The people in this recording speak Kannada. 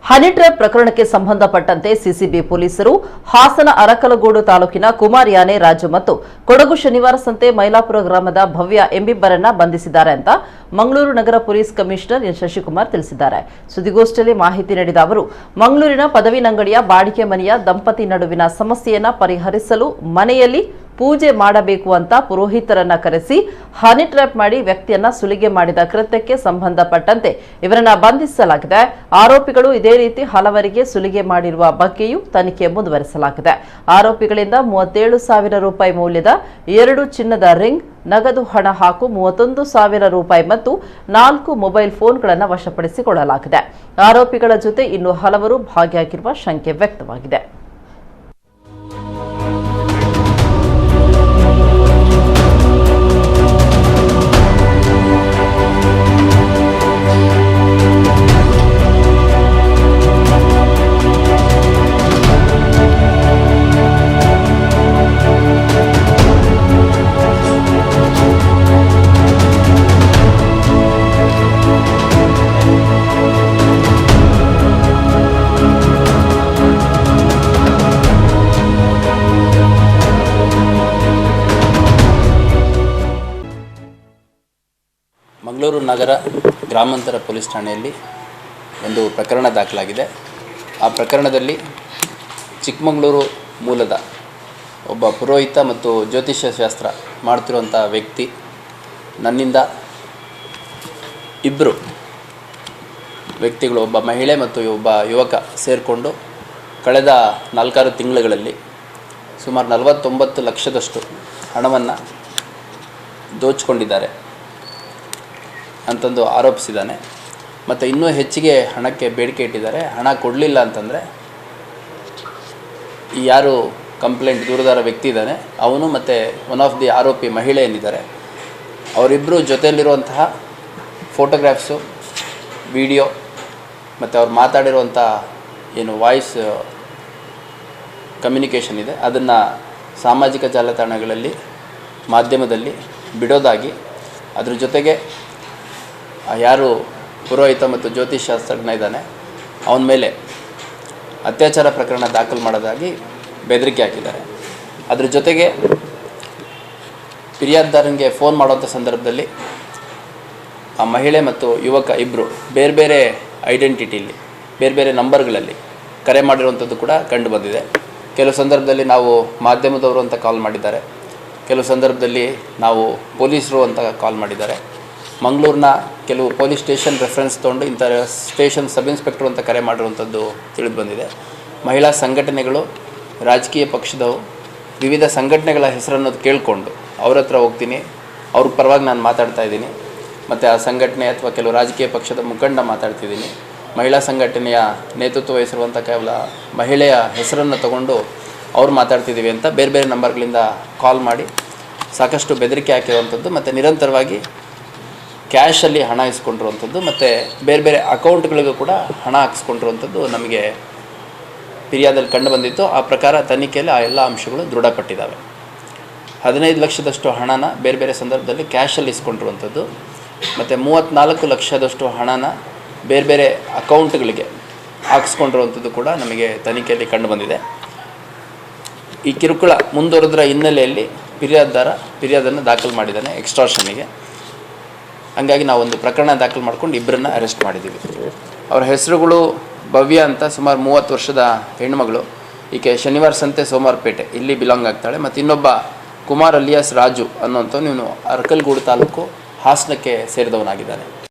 ಹನಿ ಟ್ರ್ಯಾಪ್ ಪ್ರಕರಣಕ್ಕೆ ಸಂಬಂಧಪಟ್ಟಂತೆ ಸಿಸಿಬಿ ಪೊಲೀಸರು ಹಾಸನ ಅರಕಲಗೂಡು ತಾಲೂಕಿನ ಕುಮಾರ್ ಯಾನೆ ರಾಜು ಮತ್ತು ಕೊಡಗು ಶನಿವಾರ ಸಂತೆ ಮೈಲಾಪುರ ಗ್ರಾಮದ ಭವ್ಯ ಎಂಬಿಬ್ಬರನ್ನ ಬಂಧಿಸಿದ್ದಾರೆ ಅಂತ ಮಂಗಳೂರು ನಗರ ಪೊಲೀಸ್ ಕಮಿಷನರ್ ಎನ್ ಶಶಿಕುಮಾರ್ ತಿಳಿಸಿದ್ದಾರೆ. ಸುದ್ದಿಗೋಷ್ಠಿಯಲ್ಲಿ ಮಾಹಿತಿ ನೀಡಿದ ಅವರು, ಮಂಗಳೂರಿನ ಪದವಿನಂಗಡಿಯ ಬಾಡಿಗೆ ಮನೆಯ ದಂಪತಿ ನಡುವಿನ ಸಮಸ್ಯೆಯನ್ನ ಪರಿಹರಿಸಲು ಮನೆಯಲ್ಲಿ ಪೂಜೆ ಮಾಡಬೇಕು ಅಂತ ಪುರೋಹಿತರನ್ನ ಕರೆಸಿ ಹನಿ ಟ್ರ್ಯಾಪ್ ಮಾಡಿ ವ್ಯಕ್ತಿಯನ್ನ ಸುಲಿಗೆ ಮಾಡಿದ ಕೃತ್ಯಕ್ಕೆ ಸಂಬಂಧಪಟ್ಟಂತೆ ಇವರನ್ನ ಬಂಧಿಸಲಾಗಿದೆ. ಆರೋಪಿಗಳು ಇದೇ ರೀತಿ ಹಲವರಿಗೆ ಸುಲಿಗೆ ಮಾಡಿರುವ ಬಗ್ಗೆಯೂ ತನಿಖೆ ಮುಂದುವರಿಸಲಾಗಿದೆ. ಆರೋಪಿಗಳಿಂದ 37,000 ರೂಪಾಯಿ ಮೌಲ್ಯದ 2 ಚಿನ್ನದ ರಿಂಗ್, ನಗದು ಹಣ ಹಾಗೂ 31,000 ರೂಪಾಯಿ ಮತ್ತು 4 ಮೊಬೈಲ್ ಫೋನ್ಗಳನ್ನು ವಶಪಡಿಸಿಕೊಳ್ಳಲಾಗಿದೆ. ಆರೋಪಿಗಳ ಜೊತೆ ಇನ್ನೂ ಹಲವರು ಭಾಗಿಯಾಗಿರುವ ಶಂಕೆ ವ್ಯಕ್ತವಾಗಿದೆ. ಮಂಗಳೂರು ನಗರ ಗ್ರಾಮಾಂತರ ಪೊಲೀಸ್ ಠಾಣೆಯಲ್ಲಿ ಒಂದು ಪ್ರಕರಣ ದಾಖಲಾಗಿದೆ. ಆ ಪ್ರಕರಣದಲ್ಲಿ ಚಿಕ್ಕಮಗಳೂರು ಮೂಲದ ಒಬ್ಬ ಪುರೋಹಿತ ಮತ್ತು ಜ್ಯೋತಿಷ್ಯ ಶಾಸ್ತ್ರ ಮಾಡ್ತಿರುವಂಥ ವ್ಯಕ್ತಿ ನನ್ನಿಂದ ಇಬ್ಬರು ವ್ಯಕ್ತಿಗಳು, ಒಬ್ಬ ಮಹಿಳೆ ಮತ್ತು ಒಬ್ಬ ಯುವಕ ಸೇರಿಕೊಂಡು ಕಳೆದ 4-6 ತಿಂಗಳುಗಳಲ್ಲಿ ಸುಮಾರು 49 ಲಕ್ಷದಷ್ಟು ಹಣವನ್ನು ದೋಚಿಕೊಂಡಿದ್ದಾರೆ ಅಂತಂದು ಆರೋಪಿಸಿದ್ದಾನೆ. ಮತ್ತು ಇನ್ನೂ ಹೆಚ್ಚಿಗೆ ಹಣಕ್ಕೆ ಬೇಡಿಕೆ ಇಟ್ಟಿದ್ದಾರೆ. ಹಣ ಕೊಡಲಿಲ್ಲ ಅಂತಂದರೆ ಈ ಯಾರು ಕಂಪ್ಲೇಂಟ್ ದೂರದಾರ ವ್ಯಕ್ತಿ ಇದ್ದಾನೆ ಅವನು ಮತ್ತು ಒನ್ ಆಫ್ ದಿ ಆರೋಪಿ ಮಹಿಳೆ ಏನಿದ್ದಾರೆ ಅವರಿಬ್ಬರು ಜೊತೆಯಲ್ಲಿರುವಂತಹ ಫೋಟೋಗ್ರಾಫ್ಸು, ವಿಡಿಯೋ ಮತ್ತು ಅವ್ರು ಮಾತಾಡಿರುವಂಥ ಏನು ವಾಯ್ಸ್ ಕಮ್ಯುನಿಕೇಷನ್ ಇದೆ ಅದನ್ನು ಸಾಮಾಜಿಕ ಜಾಲತಾಣಗಳಲ್ಲಿ ಮಾಧ್ಯಮದಲ್ಲಿ ಬಿಡೋದಾಗಿ, ಅದ್ರ ಜೊತೆಗೆ ಯಾರು ಪುರೋಹಿತ ಮತ್ತು ಜ್ಯೋತಿಷಾಸ್ತ್ರಜ್ಞ ಇದ್ದಾನೆ ಅವನ ಮೇಲೆ ಅತ್ಯಾಚಾರ ಪ್ರಕರಣ ದಾಖಲು ಮಾಡೋದಾಗಿ ಬೆದರಿಕೆ ಹಾಕಿದ್ದಾರೆ. ಅದ್ರ ಜೊತೆಗೆ ಫಿರ್ಯಾದಿದಾರನಿಗೆ ಫೋನ್ ಮಾಡುವಂಥ ಸಂದರ್ಭದಲ್ಲಿ ಆ ಮಹಿಳೆ ಮತ್ತು ಯುವಕ ಇಬ್ಬರು ಬೇರೆ ಬೇರೆ ಐಡೆಂಟಿಟಿಯಲ್ಲಿ ಬೇರೆ ಬೇರೆ ನಂಬರ್ಗಳಲ್ಲಿ ಕರೆ ಮಾಡಿರುವಂಥದ್ದು ಕೂಡ ಕಂಡು ಬಂದಿದೆ. ಕೆಲವು ಸಂದರ್ಭದಲ್ಲಿ ನಾವು ಮಾಧ್ಯಮದವರು ಅಂತ ಕಾಲ್ ಮಾಡಿದ್ದಾರೆ, ಕೆಲವು ಸಂದರ್ಭದಲ್ಲಿ ನಾವು ಪೊಲೀಸರು ಅಂತ ಕಾಲ್ ಮಾಡಿದ್ದಾರೆ. ಮಂಗಳೂರಿನ ಕೆಲವು ಪೊಲೀಸ್ ಸ್ಟೇಷನ್ ರೆಫರೆನ್ಸ್ ತೊಗೊಂಡು ಇಂಥ ಸ್ಟೇಷನ್ ಸಬ್ ಇನ್ಸ್ಪೆಕ್ಟರ್ ಅಂತ ಕರೆ ಮಾಡಿರುವಂಥದ್ದು ತಿಳಿದು ಬಂದಿದೆ. ಮಹಿಳಾ ಸಂಘಟನೆಗಳು, ರಾಜಕೀಯ ಪಕ್ಷದವು, ವಿವಿಧ ಸಂಘಟನೆಗಳ ಹೆಸರನ್ನು ಕೇಳಿಕೊಂಡು ಅವ್ರ ಹತ್ರ ಹೋಗ್ತೀನಿ, ಅವ್ರ ಪರವಾಗಿ ನಾನು ಮಾತಾಡ್ತಾ ಇದ್ದೀನಿ. ಮತ್ತು ಆ ಸಂಘಟನೆ ಅಥವಾ ಕೆಲವು ರಾಜಕೀಯ ಪಕ್ಷದ ಮುಖಂಡ ಮಾತಾಡ್ತಿದ್ದೀನಿ. ಮಹಿಳಾ ಸಂಘಟನೆಯ ನೇತೃತ್ವ ವಹಿಸಿರುವಂಥ ಕೇವಲ ಮಹಿಳೆಯ ಹೆಸರನ್ನು ತಗೊಂಡು ಅವ್ರು ಮಾತಾಡ್ತಿದ್ದೀವಿ ಅಂತ ಬೇರೆ ಬೇರೆ ನಂಬರ್ಗಳಿಂದ ಕಾಲ್ ಮಾಡಿ ಸಾಕಷ್ಟು ಬೆದರಿಕೆ ಹಾಕಿರುವಂಥದ್ದು ಮತ್ತು ನಿರಂತರವಾಗಿ ಕ್ಯಾಶಲ್ಲಿ ಹಣ ಇಸ್ಕೊಂಡಿರುವಂಥದ್ದು ಮತ್ತು ಬೇರೆ ಬೇರೆ ಅಕೌಂಟ್ಗಳಿಗೂ ಕೂಡ ಹಣ ಹಾಕಿಸ್ಕೊಂಡಿರುವಂಥದ್ದು ನಮಗೆ ಫಿರ್ಯಾದಲ್ಲಿ ಕಂಡು ಬಂದಿತ್ತು. ಆ ಪ್ರಕಾರ ತನಿಖೆಯಲ್ಲಿ ಆ ಎಲ್ಲ ಅಂಶಗಳು ದೃಢಪಟ್ಟಿದ್ದಾವೆ. 15 ಲಕ್ಷದಷ್ಟು ಹಣನ ಬೇರೆ ಬೇರೆ ಸಂದರ್ಭದಲ್ಲಿ ಕ್ಯಾಶಲ್ಲಿ ಇಸ್ಕೊಂಡಿರುವಂಥದ್ದು ಮತ್ತು 34 ಲಕ್ಷದಷ್ಟು ಹಣನ ಬೇರೆ ಬೇರೆ ಅಕೌಂಟ್ಗಳಿಗೆ ಹಾಕಿಸ್ಕೊಂಡಿರುವಂಥದ್ದು ಕೂಡ ನಮಗೆ ತನಿಖೆಯಲ್ಲಿ ಕಂಡು ಬಂದಿದೆ. ಈ ಕಿರುಕುಳ ಮುಂದುವರೆದ್ರ ಹಿನ್ನೆಲೆಯಲ್ಲಿ ಫಿರ್ಯಾದನ್ನು ದಾಖಲು ಮಾಡಿದ್ದಾನೆ ಎಕ್ಸ್ಟಾರ್ಷನ್ನಿಗೆ. ಹಂಗಾಗಿ ನಾವೊಂದು ಪ್ರಕರಣ ದಾಖಲು ಮಾಡ್ಕೊಂಡು ಇಬ್ಬರನ್ನ ಅರೆಸ್ಟ್ ಮಾಡಿದ್ದೀವಿ. ಅವರ ಹೆಸರುಗಳು ಭವ್ಯ ಅಂತ, ಸುಮಾರು 30 ವರ್ಷದ ಹೆಣ್ಣುಮಗಳು. ಈಕೆ ಶನಿವಾರ ಸಂತೆ ಸೋಮವಾರಪೇಟೆ ಇಲ್ಲಿ ಬಿಲಾಂಗ್ ಆಗ್ತಾಳೆ. ಮತ್ತು ಇನ್ನೊಬ್ಬ ಕುಮಾರ್ ಅಲಿಯಾಸ್ ರಾಜು ಅನ್ನೋಂಥವ್ನು ಇವನು ಅರಕಲಗೂಡು ತಾಲೂಕು ಹಾಸನಕ್ಕೆ ಸೇರಿದವನಾಗಿದ್ದಾನೆ.